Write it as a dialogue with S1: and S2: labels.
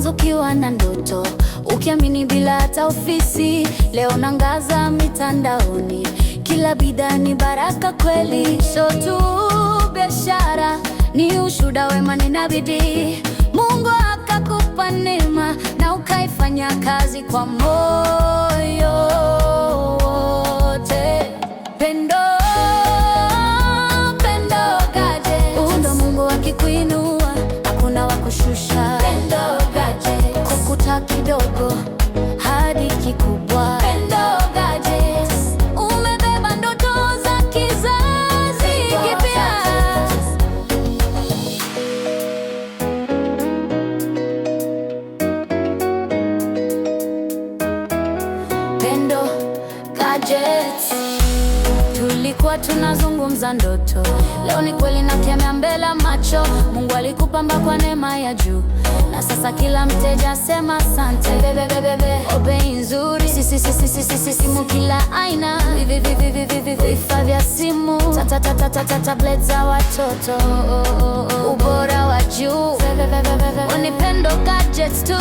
S1: mwanzo ukiwa na ndoto, ukiamini bila hata ofisi. Leo nangaza mitandaoni, kila bidhaa ni baraka kweli. Sio tu biashara, ni ushuhuda wema, nina bidii. Mungu akakupa neema na ukaifanya kazi kwa moyo wote. Pendo, Pendo Gadget. Undo Mungu akikuinua, hakuna wa kushusha. Pendo Gadget. Kukuta kidogo hadi kikubwa. Pendo Gadget. Umebeba ndoto za kizazi kipya. Pendo Gadget. Tulikuwa tunazungumza ndoto, leo ni kweli na kemea mbele macho. Mungu alikupamba kwa neema ya juu, na sasa kila mteja sema asante. Bei nzuri, simu kila aina, vifaa vya simu, tablet za watoto, ubora wa juu. Ni Pendo Gadgets tu.